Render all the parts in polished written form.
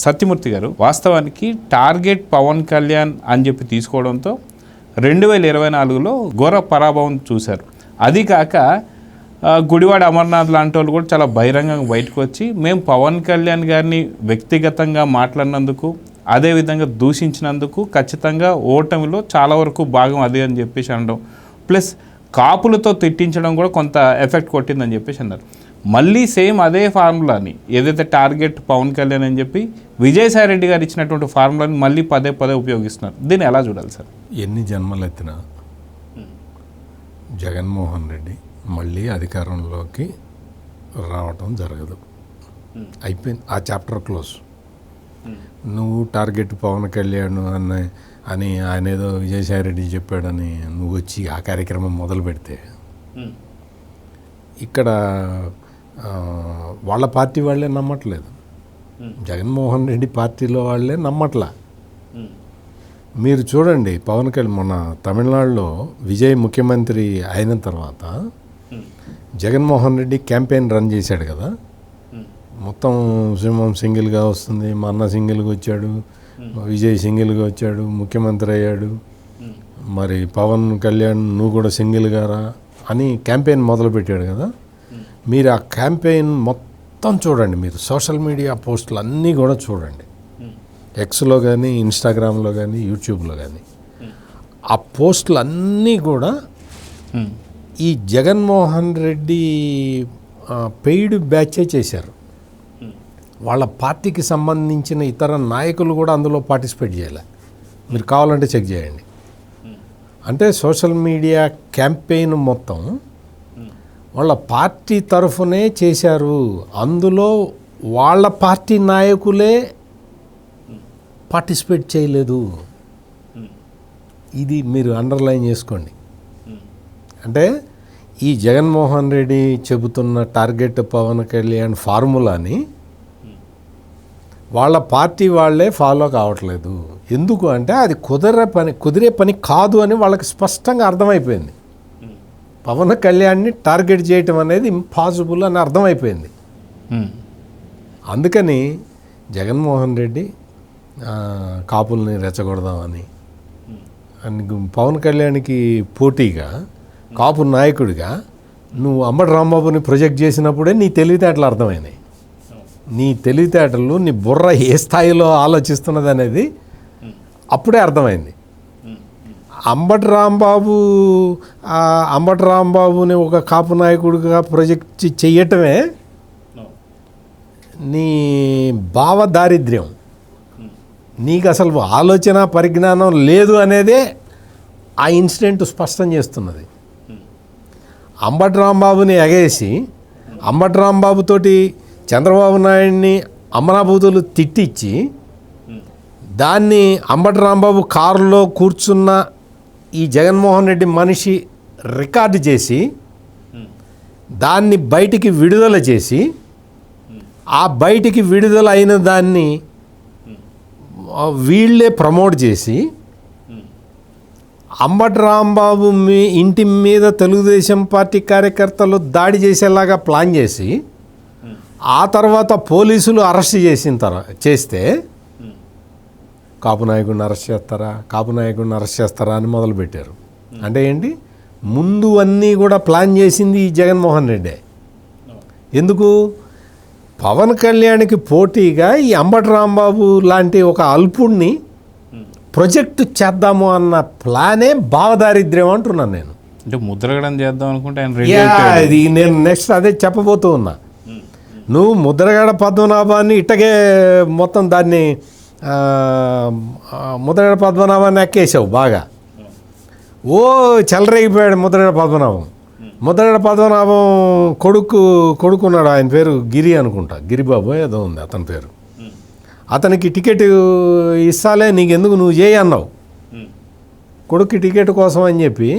సత్యమూర్తి గారు, వాస్తవానికి టార్గెట్ పవన్ కళ్యాణ్ అని చెప్పి తీసుకోవడంతో 2024లో ఘోర పరాభవం చూశారు. అది కాక గుడివాడ అమర్నాథ్ లాంటి వాళ్ళు కూడా చాలా బహిరంగంగా బయటకు వచ్చి మేము పవన్ కళ్యాణ్ గారిని వ్యక్తిగతంగా మాట్లాడినందుకు, అదేవిధంగా దూషించినందుకు ఖచ్చితంగా ఓటమిలో చాలా వరకు భాగం అదే అని చెప్పేసి అనడం, ప్లస్ కాపులతో తిట్టించడం కూడా కొంత ఎఫెక్ట్ కొట్టిందని చెప్పేసి అన్నారు. మళ్ళీ సేమ్ అదే ఫార్ములాని ఏదైతే టార్గెట్ పవన్ కళ్యాణ్ అని చెప్పి విజయసాయి రెడ్డి గారు ఇచ్చినటువంటి ఫార్ములాని మళ్ళీ పదే ఉపయోగిస్తున్నారు. దీన్ని ఎలా చూడాలి సార్? ఎన్ని జన్మలెత్తినా జగన్మోహన్ రెడ్డి మళ్ళీ అధికారంలోకి రావటం జరగదు. అయిపోయింది, ఆ చాప్టర్ క్లోజ్. నువ్వు టార్గెట్ పవన్ కళ్యాణ్ అని ఆయన ఏదో విజయసాయి రెడ్డి చెప్పాడని నువ్వు వచ్చి ఆ కార్యక్రమం మొదలు పెడితే ఇక్కడ వాళ్ళ పార్టీ వాళ్ళే నమ్మట్లేదు, జగన్మోహన్ రెడ్డి పార్టీలో వాళ్ళే నమ్మట్లా. మీరు చూడండి, పవన్ కళ్యాణ్ మొన్న తమిళనాడులో విజయ్ ముఖ్యమంత్రి అయిన తర్వాత జగన్మోహన్ రెడ్డి క్యాంపెయిన్ రన్ చేశాడు కదా. మొత్తం సింహం సింగిల్గా వస్తుంది, మా అన్న సింగిల్గా వచ్చాడు, విజయ్ సింగిల్గా వచ్చాడు, ముఖ్యమంత్రి అయ్యాడు, మరి పవన్ కళ్యాణ్ నువ్వు కూడా సింగిల్గా రా అని క్యాంపెయిన్ మొదలుపెట్టాడు కదా. మీరు ఆ క్యాంపెయిన్ మొత్తం చూడండి, మీరు సోషల్ మీడియా పోస్టులు అన్నీ కూడా చూడండి, ఎక్స్లో కానీ ఇన్స్టాగ్రామ్లో కానీ యూట్యూబ్లో కానీ. ఆ పోస్టులు అన్నీ కూడా ఈ జగన్మోహన్ రెడ్డి పెయిడ్ బ్యాచే చేశారు. వాళ్ళ పార్టీకి సంబంధించిన ఇతర నాయకులు కూడా అందులో పార్టిసిపేట్ చేయాలి. మీరు కావాలంటే చెక్ చేయండి. అంటే సోషల్ మీడియా క్యాంపెయిన్ మొత్తం వాళ్ళ పార్టీ తరఫునే చేశారు. అందులో వాళ్ళ పార్టీ నాయకులే పార్టిసిపేట్ చేయలేదు. ఇది మీరు అండర్లైన్ చేసుకోండి. అంటే ఈ జగన్మోహన్ రెడ్డి చెబుతున్న టార్గెట్ పవన్ కళ్యాణ్ ఫార్ములాని వాళ్ళ పార్టీ వాళ్ళే ఫాలో కావట్లేదు. ఎందుకు అంటే అది కుదిరే పని కాదు అని వాళ్ళకి స్పష్టంగా అర్థమైపోయింది. పవన్ కళ్యాణ్ని టార్గెట్ చేయటం అనేది ఇంపాసిబుల్ అని అర్థమైపోయింది. అందుకని జగన్మోహన్ రెడ్డి కాపుల్ని రెచ్చగొడదామని పవన్ కళ్యాణ్కి పోటీగా కాపు నాయకుడిగా నువ్వు అంబటి రాంబాబుని ప్రొజెక్ట్ చేసినప్పుడే నీ తెలివితేటలు అర్థమైనాయి. నీ తెలివితేటలు, నీ బుర్ర ఏ స్థాయిలో ఆలోచిస్తున్నది అనేది అప్పుడే అర్థమైంది. అంబటి రాంబాబుని ఒక కాపు నాయకుడిగా ప్రొజెక్ట్ చెయ్యటమే నీ భావ దారిద్ర్యం. నీకు అసలు ఆలోచన పరిజ్ఞానం లేదు అనేదే ఆ ఇన్సిడెంట్ స్పష్టం చేస్తున్నది. అంబటి రాంబాబుని ఎగేసి అంబటి రాంబాబుతోటి చంద్రబాబు నాయుడిని అమరాబూతులు తిట్టించి దాన్ని అంబటి రాంబాబు కారులో కూర్చున్న ఈ జగన్మోహన్ రెడ్డి మనిషి రికార్డు చేసి దాన్ని బయటికి విడుదల చేసి ఆ బయటికి విడుదల అయిన దాన్ని వీళ్ళే ప్రమోట్ చేసి అంబటి రాంబాబు ఇంటి మీద తెలుగుదేశం పార్టీ కార్యకర్తలు దాడి చేసేలాగా ప్లాన్ చేసి ఆ తర్వాత పోలీసులు అరెస్ట్ చేస్తే కాపు నాయకుడిని అరెస్ట్ చేస్తారా అని మొదలుపెట్టారు. అంటే ఏంటి, ముందు అన్నీ కూడా ప్లాన్ చేసింది ఈ జగన్మోహన్ రెడ్డి. ఎందుకు? పవన్ కళ్యాణ్కి పోటీగా ఈ అంబటి రాంబాబు లాంటి ఒక అల్పుడిని ప్రొజెక్ట్ చేద్దాము అన్న ప్లానే భావదారిద్ర్యం అంటున్నాను నేను. అంటే ముద్రగడం చేద్దాం అనుకుంటే ఇది నేను నెక్స్ట్ అదే చెప్పబోతూ ఉన్నా. నువ్వు ముద్రగడ పద్మనాభాన్ని ఇట్టగే మొత్తం దాన్ని ముద్రగడ పద్మనాభాన్ని ఎక్కేసావు బాగా. చెలరేగిపోయాడు ముద్రగడ పద్మనాభం. ముద్రగడ పద్మనాభం కొడుకున్నాడు, ఆయన పేరు గిరి అనుకుంటా, గిరిబాబు ఏదో ఉంది అతని పేరు. అతనికి టికెట్ ఇస్తాలే, నీకెందుకు నువ్వు చేయి అన్నావు. కొడుక్కి టికెట్ కోసం అని చెప్పి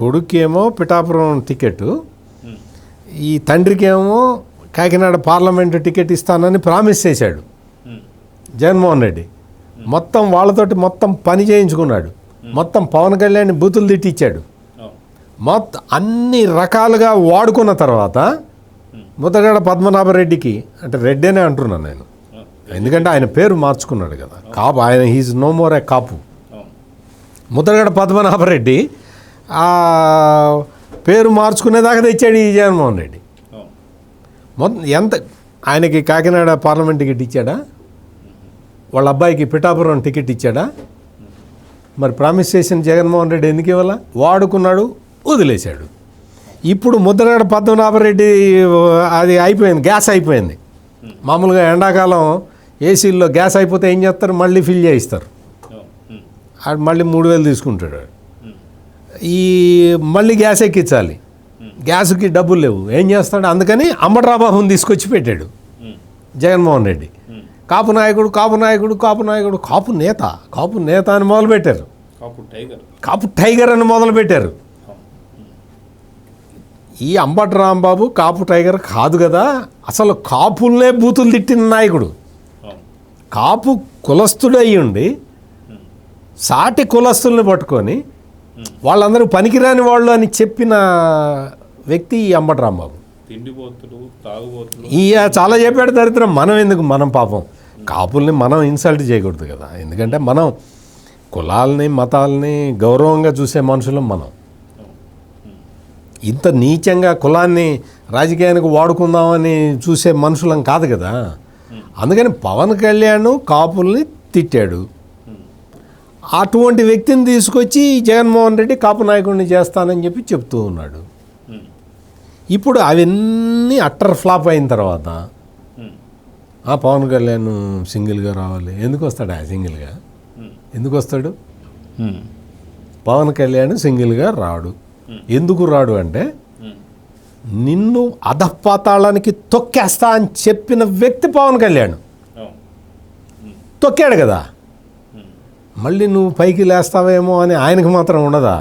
కొడుకేమో పిఠాపురం టికెట్, ఈ తండ్రికేమో కాకినాడ పార్లమెంటు టికెట్ ఇస్తానని ప్రామిస్ చేశాడు జగన్మోహన్ రెడ్డి. మొత్తం వాళ్ళతోటి మొత్తం పని చేయించుకున్నాడు. మొత్తం పవన్ కళ్యాణ్ బూతులు తిట్టించాడు. మొత్తం అన్ని రకాలుగా వాడుకున్న తర్వాత ముద్రగడ పద్మనాభరెడ్డికి, అంటే రెడ్డి అనే అంటున్నాను నేను, ఎందుకంటే ఆయన పేరు మార్చుకున్నాడు కదా, కాపు. ఆయన హీజ్ నో మోర్ ఏ కాపు. ముద్రగడ పద్మనాభరెడ్డి ఆ పేరు మార్చుకునేదాకా తెచ్చాడు ఈ జగన్మోహన్ రెడ్డి. మొత్తం ఎంత ఆయనకి కాకినాడ పార్లమెంట్ టికెట్ ఇచ్చాడా, వాళ్ళ అబ్బాయికి పిఠాపురం టికెట్ ఇచ్చాడా? మరి ప్రామిస్ చేసిన జగన్మోహన్ రెడ్డి ఎందుకు ఇవ్వాల? వాడుకున్నాడు, వదిలేశాడు. ఇప్పుడు ముద్రగడ పద్మనాభరెడ్డి అది అయిపోయింది, గ్యాస్ అయిపోయింది. మామూలుగా ఎండాకాలం ఏసీల్లో గ్యాస్ అయిపోతే ఏం చేస్తారు, మళ్ళీ ఫిల్ చేయిస్తారు. ఆడు మళ్ళీ 3,000 తీసుకుంటాడు. ఈ మళ్ళీ గ్యాస్ ఎక్కించాలి, గ్యాస్కి డబ్బులు లేవు, ఏం చేస్తాడు? అందుకని అంబట్రాబాబుని తీసుకొచ్చి పెట్టాడు జగన్మోహన్ రెడ్డి. కాపు నాయకుడు, కాపు నాయకుడు, కాపు నాయకుడు, కాపు నేత, కాపు నేత అని మొదలుపెట్టారు. కాపు టైగర్ అని మొదలుపెట్టారు. ఈ అంబటి రాంబాబు కాపు టైగర్ కాదు కదా, అసలు కాపుల్నే బూతులు తిట్టిన నాయకుడు. కాపు కులస్తుడు అయ్యుండి సాటి కులస్తుల్ని పట్టుకొని వాళ్ళందరూ పనికిరాని వాళ్ళు అని చెప్పిన వ్యక్తి ఈ అంబటి రాంబాబు. చాలా చెప్పాడు దరిద్రం. మనం ఎందుకు, మనం పాపం కాపుల్ని మనం ఇన్సల్ట్ చేయకూడదు కదా, ఎందుకంటే మనం కులాలని మతాలని గౌరవంగా చూసే మనుషులం. మనం ఇంత నీచంగా కులాన్ని రాజకీయానికి వాడుకుందామని చూసే మనుషులం కాదు కదా. అందుకని పవన్ కళ్యాణ్ కాపుల్ని తిట్టాడు. అటువంటి వ్యక్తిని తీసుకొచ్చి జగన్మోహన్ రెడ్డి కాపు నాయకుడిని చేస్తానని చెప్పి చెప్తూ ఉన్నాడు. ఇప్పుడు అవన్నీ అట్టర్ ఫ్లాప్ అయిన తర్వాత పవన్ కళ్యాణ్ సింగిల్గా రావాలి. ఎందుకు వస్తాడు సింగిల్గా? ఎందుకు వస్తాడు? పవన్ కళ్యాణ్ సింగిల్గా రాడు. ఎందుకు రాడు అంటే నిన్ను అధపాతాళానికి తొక్కేస్తా అని చెప్పిన వ్యక్తి పవన్ కళ్యాణ్. తొక్కాడు కదా, మళ్ళీ నువ్వు పైకి లేస్తావేమో అని ఆయనకు మాత్రం ఉండదా?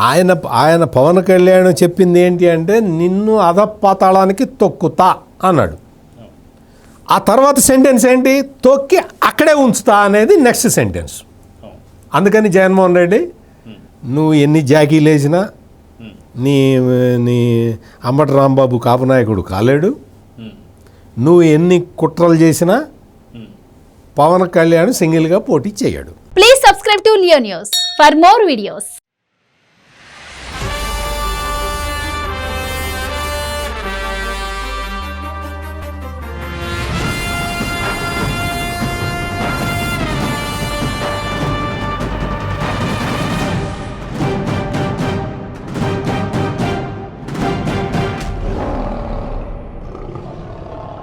ఆయన పవన్ కళ్యాణ్ చెప్పింది ఏంటి అంటే నిన్ను అధపాతాళానికి తొక్కుతా అన్నాడు. ఆ తర్వాత సెంటెన్స్ ఏంటి? తొక్కి అక్కడే ఉంచుతా అనేది నెక్స్ట్ సెంటెన్స్. అందుకని జగన్మోహన్ రెడ్డి నువ్వు ఎన్ని జాకీలు వేసినా నీ అంబటి రాంబాబు కాపు నాయకుడు కాలేడు. నువ్వు ఎన్ని కుట్రలు చేసినా పవన్ కళ్యాణ్ సింగిల్గా పోటీ చేయడు. Please subscribe to Leo news for more videos.